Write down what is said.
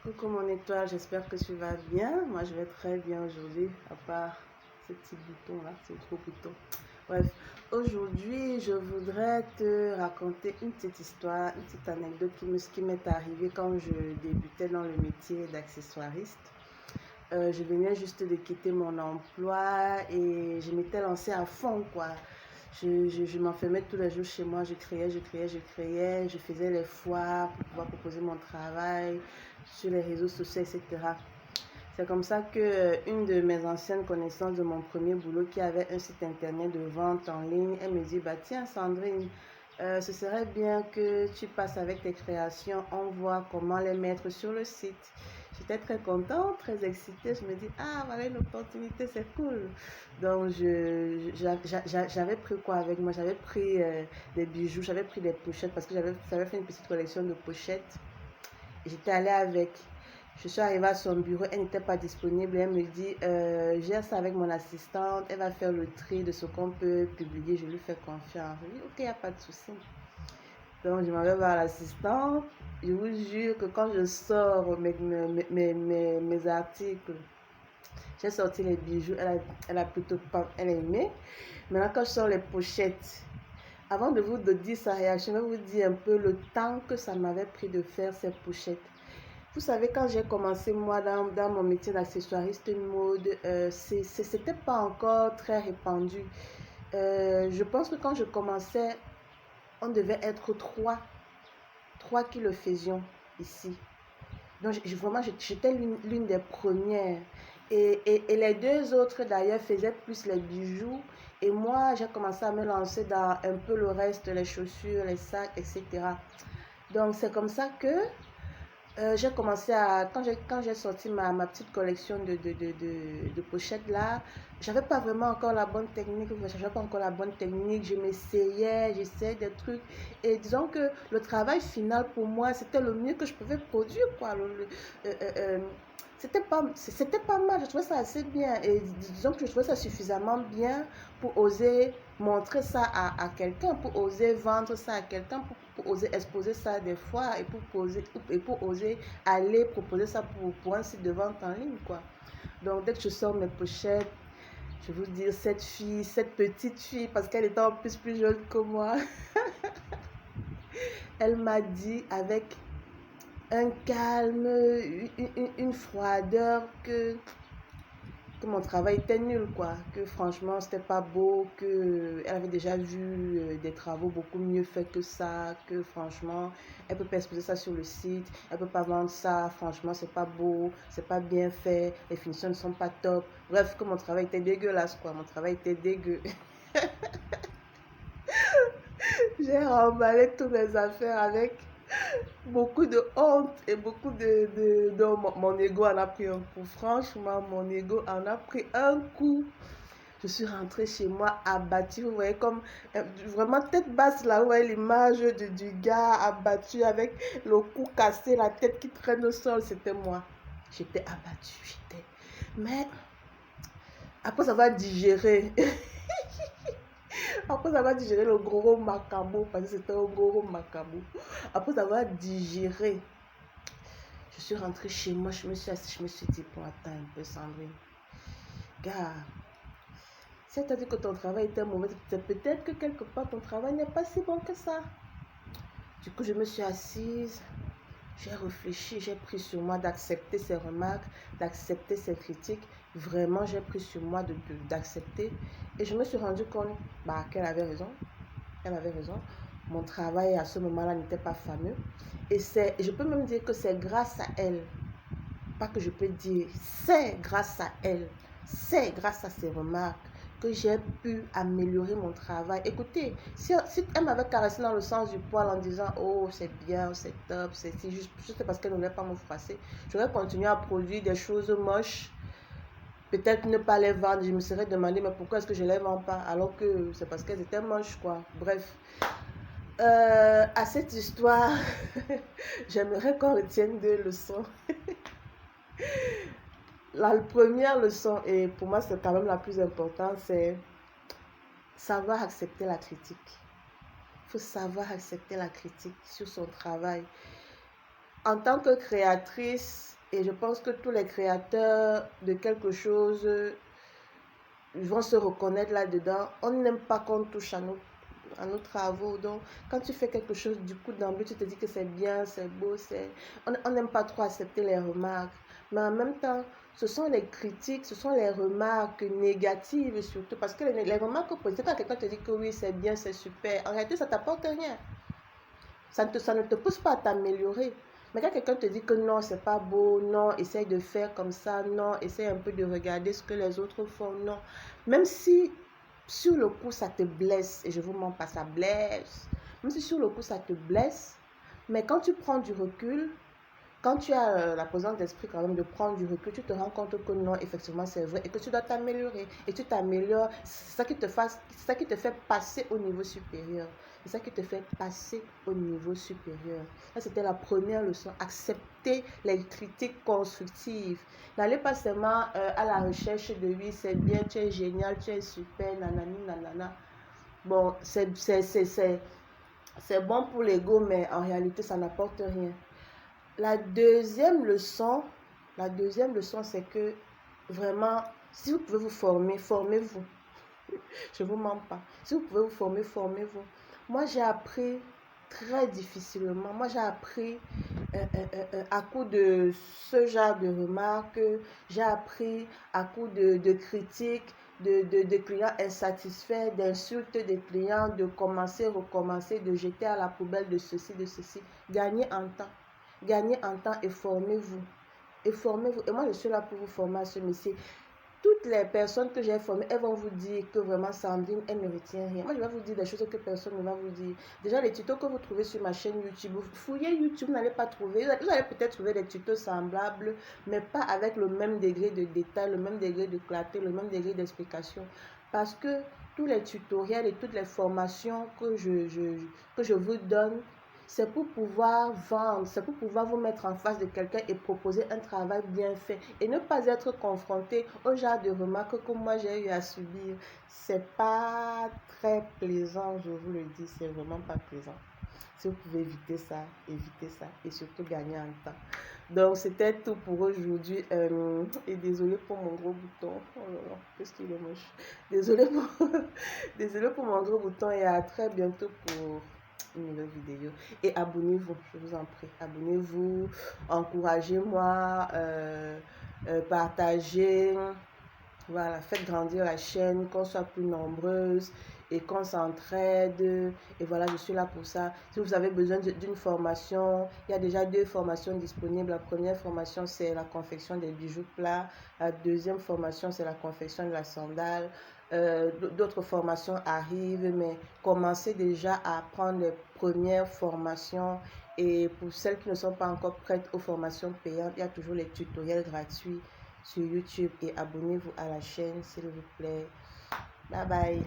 Coucou mon étoile, j'espère que tu vas bien. Moi je vais très bien aujourd'hui, à part ce petit bouton là, ce gros bouton. Bref, aujourd'hui je voudrais te raconter une petite histoire, une petite anecdote qui m'est arrivée quand je débutais dans le métier d'accessoiriste. Je venais juste de quitter mon emploi et je m'étais lancée à fond quoi. Je m'enfermais tous les jours chez moi, je faisais les foires pour pouvoir proposer mon travail sur les réseaux sociaux, etc. C'est comme ça que une de mes anciennes connaissances de mon premier boulot qui avait un site internet de vente en ligne, elle me dit, bah tiens Sandrine, ce serait bien que tu passes avec tes créations, on voit comment les mettre sur le site. J'étais très contente, très excitée. Je me dis, ah, voilà une opportunité, c'est cool. Donc, j'avais pris quoi avec moi? J'avais pris des bijoux, j'avais pris des pochettes parce que j'avais fait une petite collection de pochettes. J'étais allée avec. Je suis arrivée à son bureau, elle n'était pas disponible. Elle me dit, gère ça avec mon assistante, elle va faire le tri de ce qu'on peut publier, je lui fais confiance. Je dis, ok, il n'y a pas de souci. Donc, je m'en vais voir l'assistante. Je vous jure que quand je sors mes articles, j'ai sorti les bijoux, elle a plutôt pas, elle a aimé. Maintenant, quand je sors les pochettes, avant de vous dire sa réaction, je vais vous dire un peu le temps que ça m'avait pris de faire ces pochettes. Vous savez, quand j'ai commencé, moi, dans mon métier d'accessoiriste mode, c'était pas encore très répandu. Je pense que quand je commençais, on devait être trois qui le faisions ici. Donc, vraiment, j'étais l'une des premières. Et les deux autres, d'ailleurs, faisaient plus les bijoux. Et moi, j'ai commencé à me lancer dans un peu le reste, les chaussures, les sacs, etc. Donc, c'est comme ça que j'ai commencé à, quand j'ai sorti ma petite collection de pochettes là, j'avais pas vraiment encore la bonne technique, j'avais pas encore la bonne technique, j'essayais des trucs. Et disons que le travail final pour moi, c'était le mieux que je pouvais produire, quoi. C'était pas mal, je trouvais ça assez bien. Et disons que je trouvais ça suffisamment bien pour oser montrer ça à quelqu'un, pour oser vendre ça à quelqu'un, pour oser exposer ça des fois et pour oser aller proposer ça pour un site de vente en ligne, quoi. Donc, dès que je sors mes pochettes, je vais vous dire, cette petite fille, parce qu'elle était en plus jeune que moi, elle m'a dit avec un calme, une froideur que mon travail était nul, quoi. Que franchement, c'était pas beau, que elle avait déjà vu des travaux beaucoup mieux faits que ça, que franchement, elle peut pas exposer ça sur le site, elle peut pas vendre ça, franchement, c'est pas beau, c'est pas bien fait, les finitions ne sont pas top. Bref, que mon travail était dégueulasse, quoi. Mon travail était dégueu. J'ai remballé toutes mes affaires avec beaucoup de honte et beaucoup donc mon ego en a pris un coup. Franchement, mon ego en a pris un coup. Je suis rentrée chez moi abattue. Vous voyez, comme vraiment tête basse là, vous voyez l'image du gars abattu avec le cou cassé, la tête qui traîne au sol. C'était moi. J'étais abattue. Mais après avoir digéré, après avoir digéré le gros macabo, parce que c'était un gros macabo, après avoir digéré, je suis rentrée chez moi, je me suis assise, je me suis dit, bon, attends un peu, Sandrine. Gars, si tu as dit que ton travail était mauvais, c'est peut-être que quelque part ton travail n'est pas si bon que ça. Du coup, je me suis assise, j'ai réfléchi, j'ai pris sur moi d'accepter ses remarques, d'accepter ses critiques. Vraiment, j'ai pris sur moi d'accepter. Et je me suis rendu compte qu'elle avait raison. Elle avait raison. Mon travail à ce moment-là n'était pas fameux. Et je peux même dire que c'est grâce à elle, pas que je peux dire, c'est grâce à elle, c'est grâce à ses remarques que j'ai pu améliorer mon travail. Écoutez, si elle m'avait caressé dans le sens du poil en disant, oh, c'est bien, c'est top, c'est juste parce qu'elle ne voulait pas me froisser, j'aurais continué à produire des choses moches, peut-être ne pas les vendre. Je me serais demandé, mais pourquoi est-ce que je ne les vends pas, alors que c'est parce qu'elles étaient moches, quoi. Bref. À cette histoire, j'aimerais qu'on retienne deux leçons. La première leçon, et pour moi c'est quand même la plus importante, c'est savoir accepter la critique. Il faut savoir accepter la critique sur son travail. En tant que créatrice, Et je pense que tous les créateurs de quelque chose vont se reconnaître là-dedans. On n'aime pas qu'on touche à nos travaux. Donc, quand tu fais quelque chose, du coup, d'emblée, tu te dis que c'est bien, c'est beau, on n'aime pas trop accepter les remarques. Mais en même temps, ce sont les critiques, ce sont les remarques négatives surtout. Parce que les remarques positives, quand quelqu'un te dit que oui, c'est bien, c'est super, en réalité, ça ne t'apporte rien. Ça ne te pousse pas à t'améliorer. Mais quand quelqu'un te dit que non, c'est pas beau, non, essaye de faire comme ça, non, essaye un peu de regarder ce que les autres font, non. Même si sur le coup ça te blesse, et je vous mens pas, ça blesse. Même si sur le coup ça te blesse, mais quand tu prends du recul, quand tu as la présence d'esprit quand même de prendre du recul, tu te rends compte que non, effectivement c'est vrai et que tu dois t'améliorer. Et tu t'améliores, c'est ça qui te fait passer au niveau supérieur. C'est ça qui te fait passer au niveau supérieur. Ça, c'était la première leçon. Accepter les critiques constructives. N'allez pas seulement à la recherche de oui, c'est bien, tu es génial, tu es super, nanani, nanana. Bon, c'est bon pour l'ego, mais en réalité, ça n'apporte rien. La deuxième leçon, c'est que vraiment, si vous pouvez vous former, formez-vous. Je ne vous mens pas. Si vous pouvez vous former, formez-vous. Moi, j'ai appris très difficilement. Moi, j'ai appris à coup de ce genre de remarques. J'ai appris à coup de critiques, de clients insatisfaits, d'insultes des clients, de commencer, recommencer, de jeter à la poubelle de ceci, de ceci. Gagnez en temps. Gagnez en temps et formez-vous. Et formez-vous. Et moi, je suis là pour vous former à ce métier. Toutes les personnes que j'ai formées, elles vont vous dire que vraiment Sandrine, elle ne retient rien. Moi, je vais vous dire des choses que personne ne va vous dire. Déjà, les tutos que vous trouvez sur ma chaîne YouTube, vous fouillez YouTube, vous n'allez pas trouver. Vous allez peut-être trouver des tutos semblables, mais pas avec le même degré de détail, le même degré de clarté, le même degré d'explication. Parce que tous les tutoriels et toutes les formations que je vous donne, c'est pour pouvoir vendre, c'est pour pouvoir vous mettre en face de quelqu'un et proposer un travail bien fait et ne pas être confronté au genre de remarques que moi j'ai eu à subir. C'est pas très plaisant, je vous le dis, c'est vraiment pas plaisant. Si vous pouvez éviter ça et surtout gagner en temps. Donc c'était tout pour aujourd'hui et désolé pour mon gros bouton. Oh là là, qu'est-ce qu'il est moche. Désolé pour mon gros bouton et à très bientôt pour une nouvelle vidéo. Et abonnez-vous, je vous en prie. Abonnez-vous, encouragez-moi, partagez. Voilà, faites grandir la chaîne, qu'on soit plus nombreuses et qu'on s'entraide. Et voilà, je suis là pour ça. Si vous avez besoin d'une formation, il y a déjà 2 formations disponibles. La première formation, c'est la confection des bijoux plats. La deuxième formation, c'est la confection de la sandale. D'autres formations arrivent, mais commencez déjà à prendre les premières formations. Et pour celles qui ne sont pas encore prêtes aux formations payantes, il y a toujours les tutoriels gratuits sur YouTube et abonnez-vous à la chaîne s'il vous plaît. Bye bye.